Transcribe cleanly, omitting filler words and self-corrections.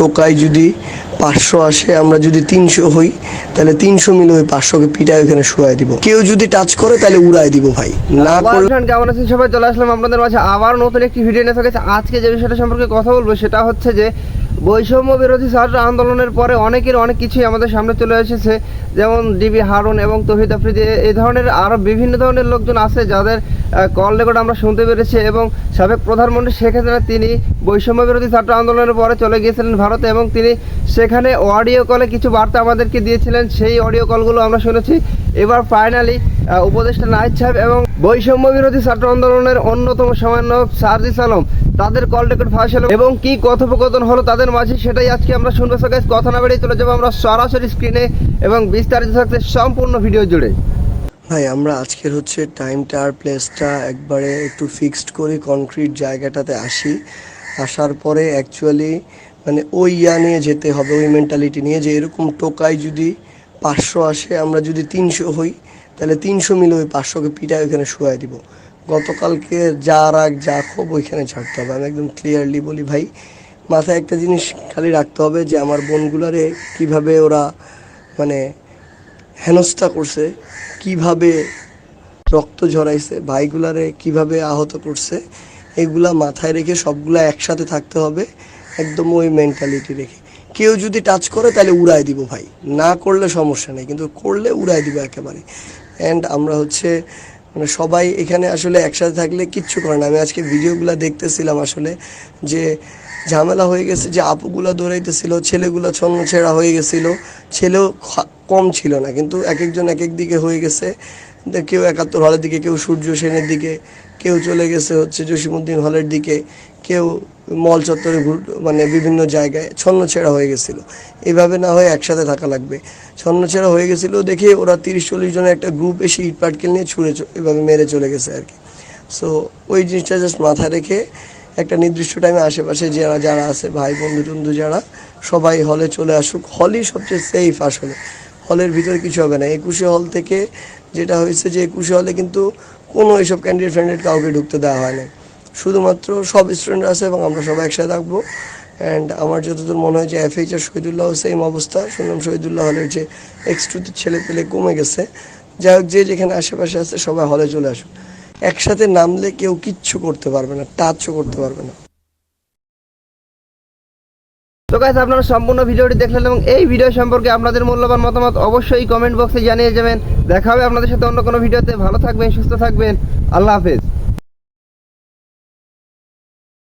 টোকায় যদি 500 আসে, আমরা যদি 300 হই, তাহলে 300 মিলে ওই 500কে পিটায় ওখানে শুয়াই দিব। কেউ যদি টাচ করে তাহলে উড়াই দিব ভাই, না করলে। কেমন আছেন সবাই? চলে আসলাম আপনাদের মাঝে আবার নতুন একটি ভিডিও নিয়ে গেছে। আজকে যে বিষয়টা সম্পর্কে কথা বলবো সেটা হচ্ছে যে বৈষম্য বিরোধী ছাত্র আন্দোলনের পরে অনেকের অনেক কিছুই আমাদের সামনে চলে এসেছে, যেমন ডিবি হারুন এবং তৌহিদ আফ্রিদি, এই ধরনের আরও বিভিন্ন ধরনের লোকজন আছে যাদের কল রেকর্ড আমরা শুনতে পেরেছি। এবং সাবেক প্রধানমন্ত্রী শেখ হাসিনা তিনি বৈষম্য বিরোধী ছাত্র আন্দোলনের পরে চলে গিয়েছিলেন ভারতে, এবং তিনি সেখানে অডিও কলে কিছু বার্তা আমাদেরকে দিয়েছিলেন। সেই অডিও কলগুলো আমরা শুনেছি। এবার ফাইনালি উপদেষ্টা নাহিদ সাহেব এবং বৈষম্য বিরোধী ছাত্র আন্দোলনের অন্যতম সমন্বয়ক সার্জিস আলম তাদের কল রেকর্ড ফাঁস হলো এবং কি কথোপকথন হলো তাদের মাঝে, সেটাই আজকে আমরা শুনবো। সো গাইস, কথা না বেরিয়ে চলে যাবো আমরা সরাসরি স্ক্রিনে এবং বিস্তারিত থাকতে সম্পূর্ণ ভিডিও জুড়ে। ভাই আমরা আজকের হচ্ছে টাইমটা আর প্লেসটা একবারে একটু ফিক্সড করি, কনক্রিট জায়গাটাতে আসি। আসার পরে অ্যাকচুয়ালি মানে ওই নিয়ে যেতে হবে, ওই মেন্টালিটি নিয়ে যে এরকম টোকায় যদি 500 আসে, আমরা যদি 300 হই, তাহলে 300 মিলে ওই 500কে পিটায় ওইখানে শুয়াই দিব। গতকালকে যা রাগ যা ক্ষোভ ওইখানে ছাড়তে হবে। আমি একদম ক্লিয়ারলি বলি ভাই, মাথায় একটা জিনিস খালি রাখতে হবে যে আমার বোনগুলারে কিভাবে ওরা মানে হেনস্থা করছে, কিভাবে রক্ত ঝরাইছে, ভাইগুলারে কিভাবে আহত করছে, এগুলা মাথায় রেখে সবগুলা একসাথে থাকতে হবে, একদম ওই মেন্টালিটি রেখে। কেউ যদি টাচ করে তাহলে উড়াই দিব ভাই, না করলে সমস্যা নেই, কিন্তু করলে উড়াই দিব একেবারে। অ্যান্ড আমরা হচ্ছে মানে সবাই এখানে আসলে একসাথে থাকলে কিচ্ছু করে না। আমি আজকে ভিডিওগুলো দেখতেছিলাম আসলে যে ঝামেলা হয়ে গেছে, যে আপুগুলা দৌড়াইতেছিল, ছেলেগুলা ছন্ন ছেঁড়া হয়ে গেছিল, ছেলেও কম ছিল না, কিন্তু এক একজন এক এক দিকে হয়ে গেছে। কেউ 71 হলের দিকে, কেউ সূর্য সেনের দিকে, কেউ চলে গেছে হচ্ছে জসিমউদ্দিন হলের দিকে, কেউ মল চত্বরে মানে বিভিন্ন জায়গায় ছন্ন ছেঁড়া হয়ে গেছিল। এইভাবে না হয়ে একসাথে থাকা লাগবে। ছন্ন ছেঁড়া হয়ে গেছিলো দেখে ওরা 30-40 জনের একটা গ্রুপ এসে ইট পাটকেল নিয়ে ছুঁড়ে এভাবে মেরে চলে গেছে আর কি। সো ওই জিনিসটা জাস্ট মাথায় রেখে একটা নির্দিষ্ট টাইমে আশেপাশে যারা আছে ভাই বন্ধু টন্ধু যারা, সবাই হলে চলে আসুক। হলই সবচেয়ে সেফ আসলে, হলের ভিতরে কিছু হবে না। 21 হল থেকে যেটা হয়েছে যে 21 হলে কিন্তু কোনো এইসব ক্যান্ডিডেট ফ্যান্ডিডেট কাউকে ঢুকতে দেওয়া হয় না, শুধুমাত্র সব স্টুডেন্ট আছে এবং আমরা সবাই একসাথে থাকবো। অ্যান্ড আমার যতদূর মনে হয় যে FH আর শহীদুল্লাহ সেম অবস্থা। শুনলাম শহীদুল্লাহ হলের যে X2 ছেলে পেলে কমে গেছে। যাই হোক, যে যেখানে আশেপাশে আছে সবাই হলে চলে আসুন। একসাথে নামলে কেউ কিচ্ছু করতে পারবে না, টাচও করতে পারবে না। তো গাইস, আপনারা সম্পূর্ণ ভিডিওটি দেখলেন এবং এই ভিডিও সম্পর্কে আপনাদের মূল্যবান মতামত অবশ্যই কমেন্ট বক্সে জানিয়ে যাবেন। দেখা হবে আপনাদের সাথে অন্য কোনো ভিডিওতে। ভালো থাকবেন, সুস্থ থাকবেন, আল্লাহ হাফেজ।